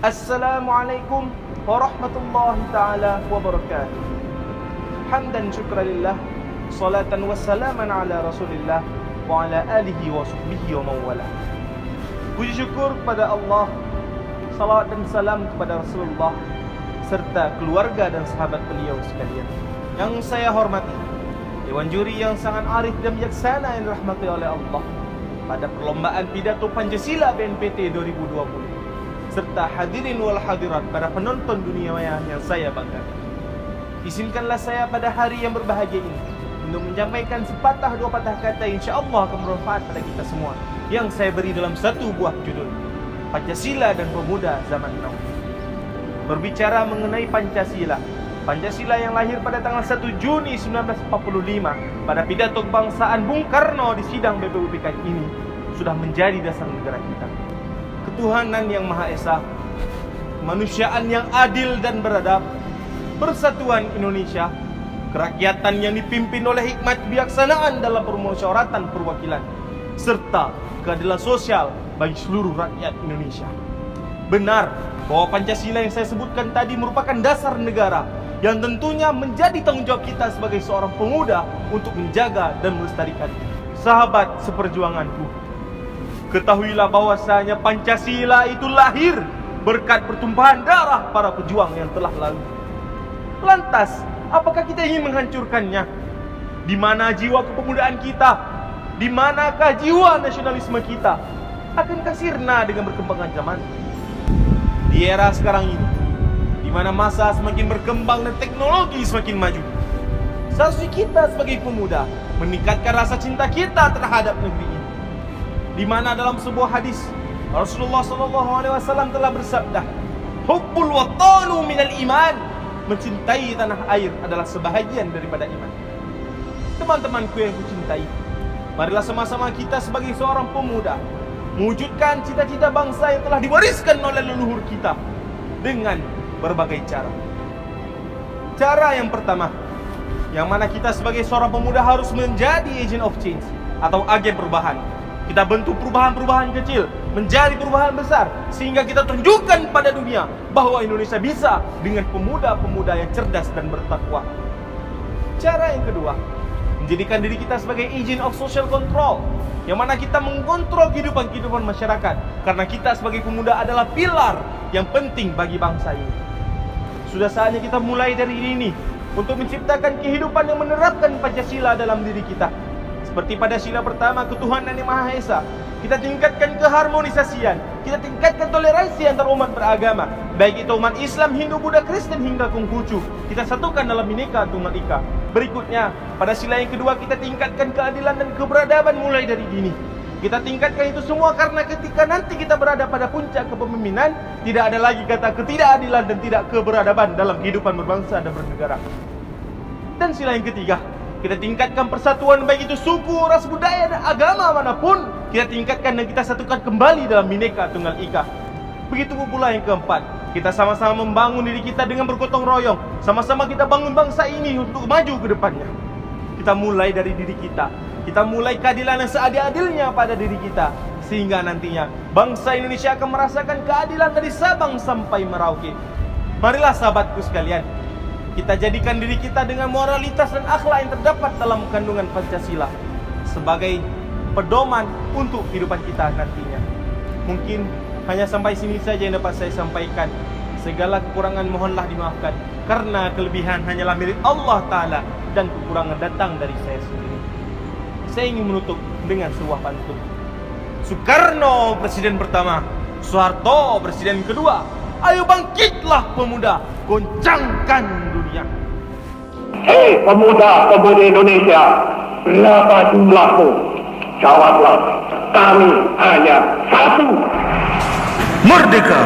Assalamualaikum warahmatullahi ta'ala wabarakatuh. Hamdan syukranillah, salatan wassalaman ala rasulillah wa ala alihi wa sahbihi wa mawala. Puji syukur kepada Allah, salawat dan salam kepada Rasulullah serta keluarga dan sahabat beliau sekalian. Yang saya hormati Dewan Juri yang sangat arif dan bijaksana yang dirahmati oleh Allah pada perlombaan pidato Pancasila BNPT 2020, serta hadirin wal hadirat pada penonton dunia maya yang saya banggakan. Izinkanlah saya pada hari yang berbahagia ini untuk menyampaikan sepatah dua patah kata insya-Allah akan bermanfaat pada kita semua, yang saya beri dalam satu buah judul, Pancasila dan Pemuda Zaman Now. Berbicara mengenai Pancasila yang lahir pada tanggal 1 Juni 1945 pada pidato kebangsaan Bung Karno di sidang BPUPKI ini sudah menjadi dasar negara kita. Ketuhanan yang Maha Esa, kemanusiaan yang adil dan beradab, persatuan Indonesia, kerakyatan yang dipimpin oleh hikmat kebijaksanaan dalam permusyawaratan perwakilan, serta keadilan sosial bagi seluruh rakyat Indonesia. Benar bahwa Pancasila yang saya sebutkan tadi merupakan dasar negara yang tentunya menjadi tanggung jawab kita sebagai seorang pemuda untuk menjaga dan melestarikan. Sahabat seperjuanganku, ketahuilah bahwasanya Pancasila itu lahir berkat pertumpahan darah para pejuang yang telah lalu. Lantas, apakah kita ingin menghancurkannya? Di mana jiwa kepemudaan kita? Di manakah jiwa nasionalisme kita? Akankah sirna dengan berkembangnya zaman? Di era sekarang ini, di mana masa semakin berkembang dan teknologi semakin maju, seharusnya kita sebagai pemuda meningkatkan rasa cinta kita terhadap negeri ini. Di mana dalam sebuah hadis Rasulullah SAW telah bersabda, "Hubbul watanu minal iman." Mencintai tanah air adalah sebahagian daripada iman. Teman-temanku yang kucintai, marilah sama-sama kita sebagai seorang pemuda mewujudkan cita-cita bangsa yang telah diwariskan oleh leluhur kita dengan berbagai cara. Cara yang pertama, yang mana kita sebagai seorang pemuda harus menjadi agent of change atau agen perubahan. Kita bentuk perubahan-perubahan kecil menjadi perubahan besar, sehingga kita tunjukkan pada dunia bahwa Indonesia bisa dengan pemuda-pemuda yang cerdas dan bertakwa. Cara yang kedua, menjadikan diri kita sebagai agent of social control, yang mana kita mengontrol kehidupan masyarakat, karena kita sebagai pemuda adalah pilar yang penting bagi bangsa ini. Sudah saatnya kita mulai dari ini untuk menciptakan kehidupan yang menerapkan Pancasila dalam diri kita. Seperti pada sila pertama, ketuhanan yang Maha Esa, kita tingkatkan keharmonisasian, kita tingkatkan toleransi antar umat beragama, baik itu umat Islam, Hindu, Buddha, Kristen hingga Konghucu. Kita satukan dalam Bhinneka Tunggal Ika. Berikutnya, pada sila yang kedua, kita tingkatkan keadilan dan keberadaban mulai dari dini. Kita tingkatkan itu semua karena ketika nanti kita berada pada puncak kepemimpinan, tidak ada lagi kata ketidakadilan dan tidak keberadaban dalam kehidupan berbangsa dan bernegara. Dan sila yang ketiga, kita tingkatkan persatuan baik itu suku, ras, budaya, dan agama manapun. Kita tingkatkan dan kita satukan kembali dalam Bhinneka Tunggal Ika. Begitu pula yang keempat, kita sama-sama membangun diri kita dengan bergotong royong. Sama-sama kita bangun bangsa ini untuk maju ke depannya. Kita mulai dari diri kita. Kita mulai keadilan yang seadil-adilnya pada diri kita, sehingga nantinya bangsa Indonesia akan merasakan keadilan dari Sabang sampai Merauke. Marilah sahabatku sekalian, kita jadikan diri kita dengan moralitas dan akhlak yang terdapat dalam kandungan Pancasila sebagai pedoman untuk kehidupan kita nantinya. Mungkin hanya sampai sini saja yang dapat saya sampaikan. Segala kekurangan mohonlah dimaafkan, karena kelebihan hanyalah milik Allah Ta'ala dan kekurangan datang dari saya sendiri. Saya ingin menutup dengan sebuah pantun. Soekarno presiden pertama, Soeharto presiden kedua. Ayo bangkitlah pemuda, goncangkan dunia. Hei pemuda-pemudi Indonesia, berapa jumlahmu? Jawablah, kami hanya satu. Merdeka!